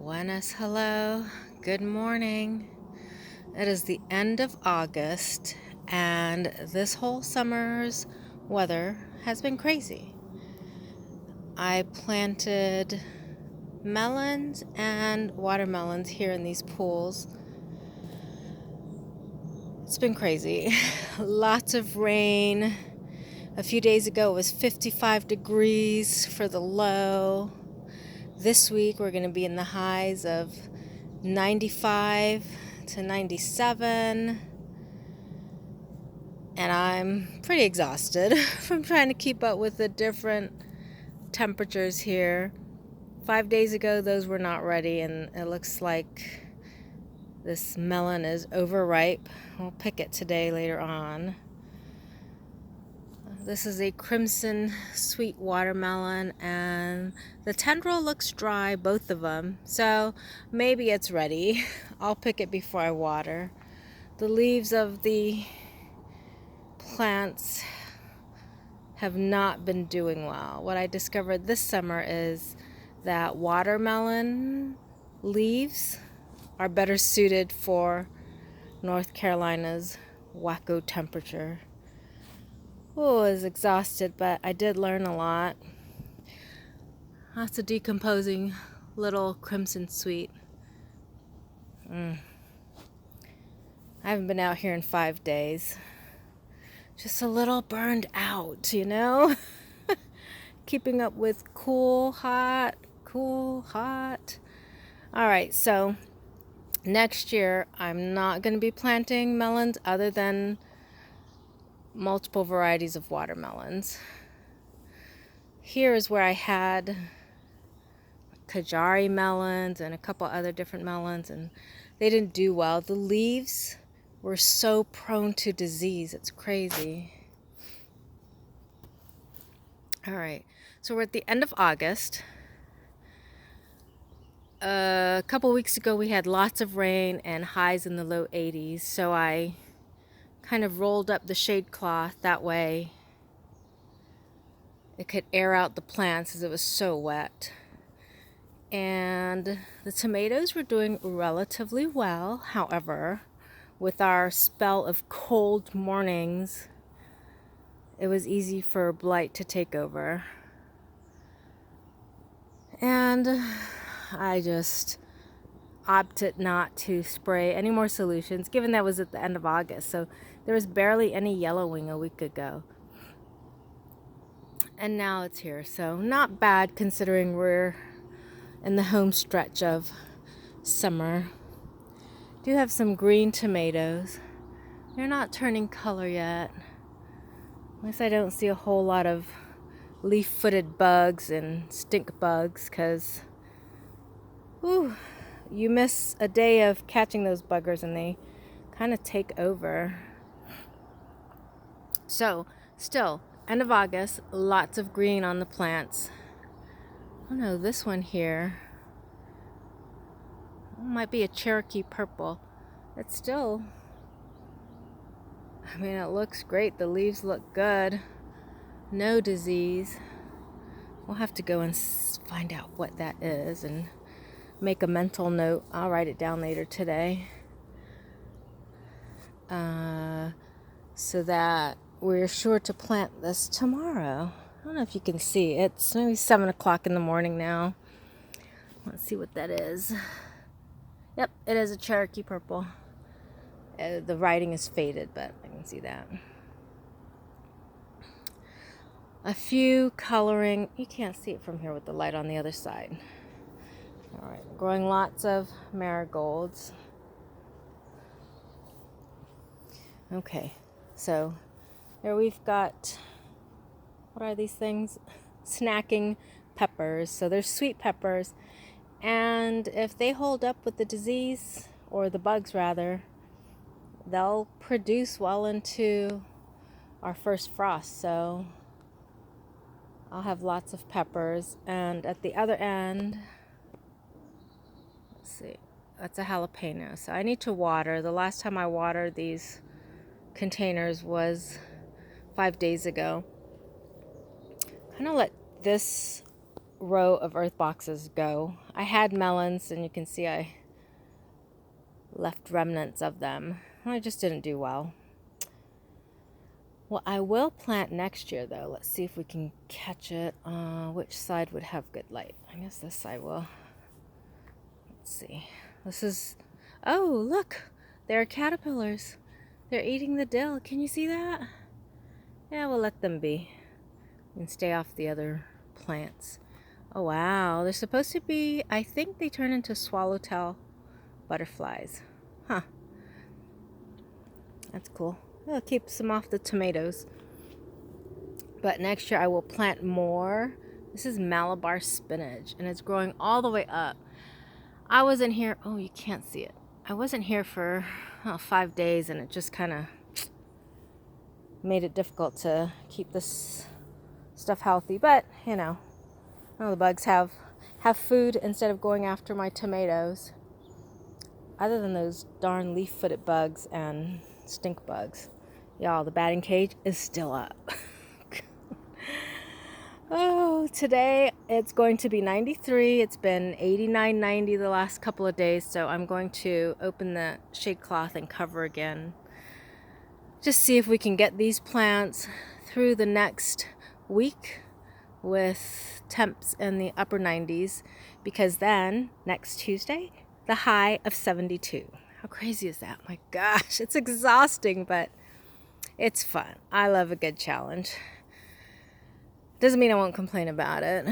Buenas, hello, good morning. It is the end of August, and this whole summer's weather has been crazy. I planted melons and watermelons here in these pools. It's been crazy. Lots of rain. A few days ago it was 55 degrees for the low. This week we're going to be in the highs of 95 to 97, and I'm pretty exhausted from trying to keep up with the different temperatures here. 5 days ago those were not ready, and it looks like this melon is overripe. We'll pick it today later on. This is a crimson sweet watermelon, and the tendril looks dry, both of them, so maybe it's ready. I'll pick it before I water. The leaves of the plants have not been doing well. What I discovered this summer is that watermelon leaves are better suited for North Carolina's wacko temperature. Oh, I was exhausted, but I did learn a lot. Lots of decomposing little crimson sweet. I haven't been out here in 5 days. Just a little burned out, Keeping up with cool, hot. All right, so next year I'm not going to be planting melons other than multiple varieties of watermelons. Here is where I had Kajari melons and a couple other different melons, and they didn't do well. The leaves were so prone to disease. It's crazy. All right, so we're at the end of August. A couple weeks ago we had lots of rain and highs in the low 80s, so I kind of rolled up the shade cloth that way it could air out the plants as it was so wet. And the tomatoes were doing relatively well. However, with our spell of cold mornings, it was easy for blight to take over. And I just opted not to spray any more solutions, given that was at the end of August. So there was barely any yellowing a week ago. And now it's here. So not bad considering we're in the home stretch of summer. Do have some green tomatoes. They're not turning color yet. At least I don't see a whole lot of leaf-footed bugs and stink bugs, because you miss a day of catching those buggers and they kind of take over. So still, end of August, lots of green on the plants. Oh no, this one here might be a Cherokee purple. It's still, it looks great. The leaves look good. No disease. We'll have to go and find out what that is and make a mental note. I'll write it down later today. So that we're sure to plant this tomorrow. I don't know if you can see. It's maybe 7 o'clock in the morning now. Let's see what that is. Yep, it is a Cherokee purple. The writing is faded, but I can see that. A few coloring. You can't see it from here with the light on the other side. All right, growing lots of marigolds. Okay, so there we've got, what are these things? Snacking peppers. So they're sweet peppers. And if they hold up with the disease, or the bugs rather, they'll produce well into our first frost. So I'll have lots of peppers. And at the other end, let's see, that's a jalapeno. So I need to water. The last time I watered these containers was 5 days ago. Kind of let this row of Earthboxes go. I had melons, and you can see I left remnants of them. I just didn't do well. Well, I will plant next year, though. Let's see if we can catch it. Which side would have good light? I guess this side will. Let's see. This is... Oh, look! There are caterpillars. They're eating the dill. Can you see that? Yeah, we'll let them be. And stay off the other plants. Oh, wow. They're supposed to be... I think they turn into swallowtail butterflies. Huh. That's cool. It keeps them off the tomatoes. But next year I will plant more. This is Malabar spinach, and it's growing all the way up. I wasn't here. Oh, you can't see it. I wasn't here for 5 days, and it just kind of made it difficult to keep this stuff healthy. But, you know, all the bugs have food instead of going after my tomatoes. Other than those darn leaf-footed bugs and stink bugs. Y'all, the batting cage is still up. Oh, today it's going to be 93. It's been 89, 90 the last couple of days, so I'm going to open the shade cloth and cover again. Just see if we can get these plants through the next week with temps in the upper 90s, because then next Tuesday, the high of 72. How crazy is that? My gosh, it's exhausting, but it's fun. I love a good challenge. Doesn't mean I won't complain about it.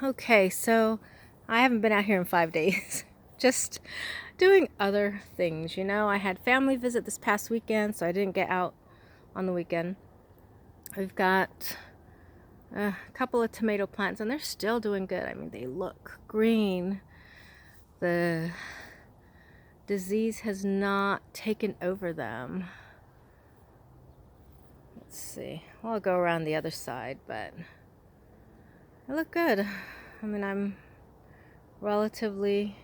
Okay, so I haven't been out here in 5 days. Just doing other things, you know. I had family visit this past weekend, so I didn't get out on the weekend. We've got a couple of tomato plants, and they're still doing good. I mean, they look green. The disease has not taken over them. Let's see. Well, I'll go around the other side, but they look good. I mean, I'm relatively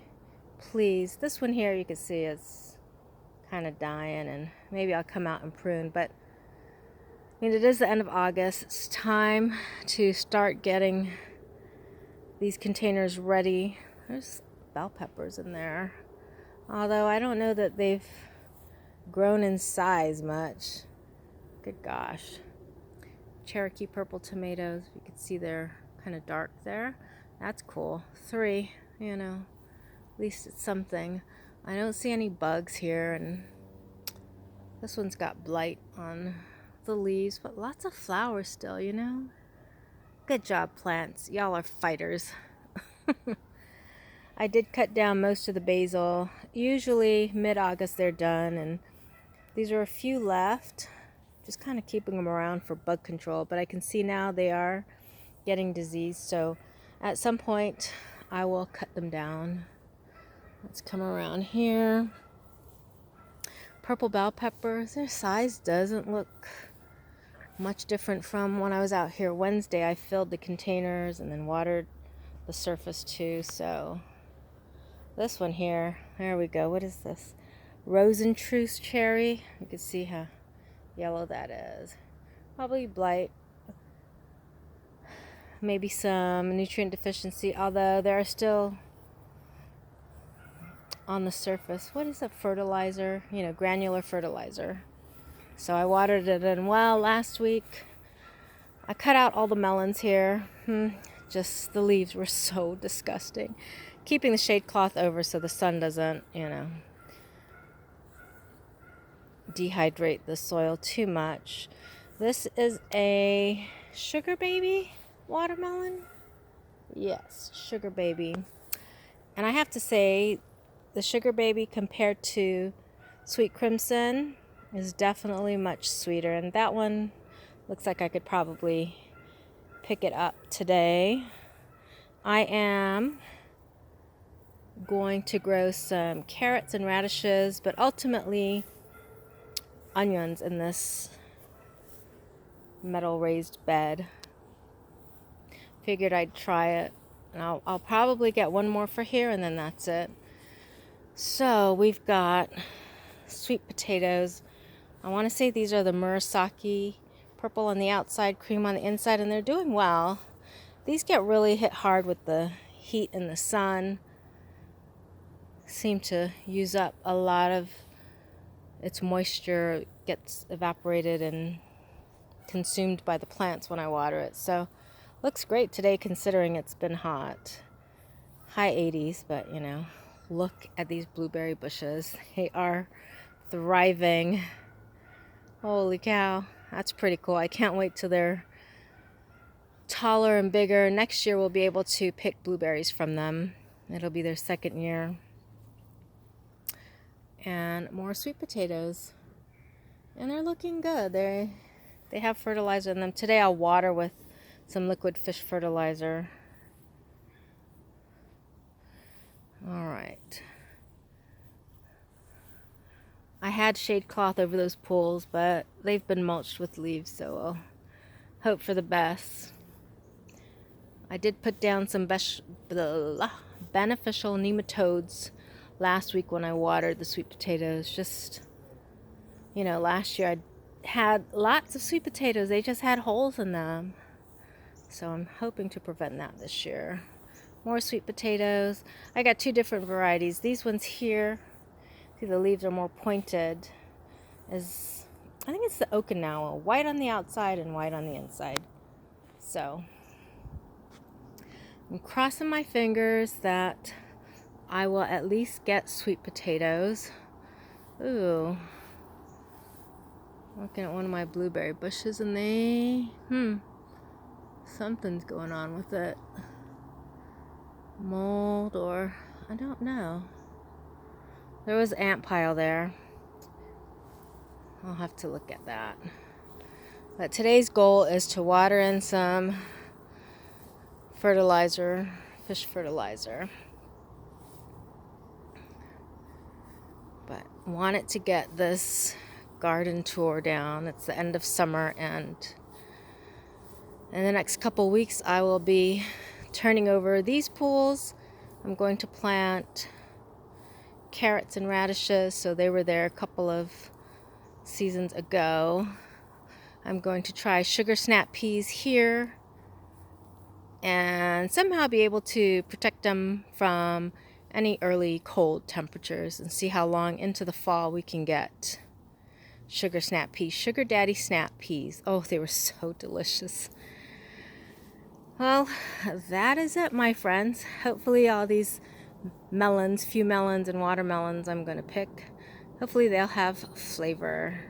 pleased. This one here, you can see it's kind of dying, and maybe I'll come out and prune. But I mean, it is the end of August. It's time to start getting these containers ready. There's bell peppers in there, although I don't know that they've grown in size much. Good gosh. Cherokee purple tomatoes. You can see they're kind of dark there. That's cool. 3, you know, at least it's something. I don't see any bugs here, and this one's got blight on the leaves, but lots of flowers still, you know. Good job, plants. Y'all are fighters. I did cut down most of the basil. Usually mid-August they're done, and these are a few left. Just kind of keeping them around for bug control, but I can see now they are getting diseased, so at some point I will cut them down. Let's come around here. Purple bell peppers, their size doesn't look much different from when I was out here Wednesday. I filled the containers and then watered the surface too. So this one here, there we go. What is this? Rosentruse cherry. You can see how yellow that is. Probably blight. Maybe some nutrient deficiency, although there are still on the surface. What is a fertilizer? You know, granular fertilizer. So I watered it in well last week. I cut out all the melons here. Just the leaves were so disgusting. Keeping the shade cloth over so the sun doesn't, you know, dehydrate the soil too much. This is a sugar baby watermelon. Yes, sugar baby. And I have to say, the sugar baby compared to sweet crimson is definitely much sweeter. And that one looks like I could probably pick it up today. I am going to grow some carrots and radishes, but ultimately onions in this metal raised bed. Figured I'd try it, and I'll probably get one more for here, and then that's it. So we've got sweet potatoes. I want to say these are the Murasaki, purple on the outside, cream on the inside, and they're doing well. These get really hit hard with the heat and the sun. Seem to use up a lot of its moisture, gets evaporated and consumed by the plants when I water it. So looks great today considering it's been hot. High 80s, but you know, look at these blueberry bushes. They are thriving. Holy cow, that's pretty cool. I can't wait till they're taller and bigger. Next year we'll be able to pick blueberries from them. It'll be their second year. And more sweet potatoes. And they're looking good. They have fertilizer in them. Today I'll water with some liquid fish fertilizer. All right. I had shade cloth over those pools, but they've been mulched with leaves, so I'll hope for the best. I did put down some beneficial nematodes last week when I watered the sweet potatoes. Just, you know, last year I had lots of sweet potatoes. They just had holes in them. So I'm hoping to prevent that this year. More sweet potatoes. I got two different varieties. These ones here, see the leaves are more pointed. I think it's the Okinawa. White on the outside and white on the inside. So I'm crossing my fingers that I will at least get sweet potatoes. Ooh. Looking at one of my blueberry bushes and something's going on with it. Mold or I don't know. There was an ant pile there. I'll have to look at that. But today's goal is to water in some fertilizer, fish fertilizer. But wanted to get this garden tour down. It's the end of summer, and in the next couple weeks I will be turning over these pools. I'm going to plant carrots and radishes, so they were there a couple of seasons ago. I'm going to try sugar snap peas here and somehow be able to protect them from any early cold temperatures and see how long into the fall we can get sugar snap peas, sugar daddy snap peas. Oh, they were so delicious. Well, that is it, my friends. Hopefully all these melons, few melons and watermelons I'm going to pick, hopefully they'll have flavor.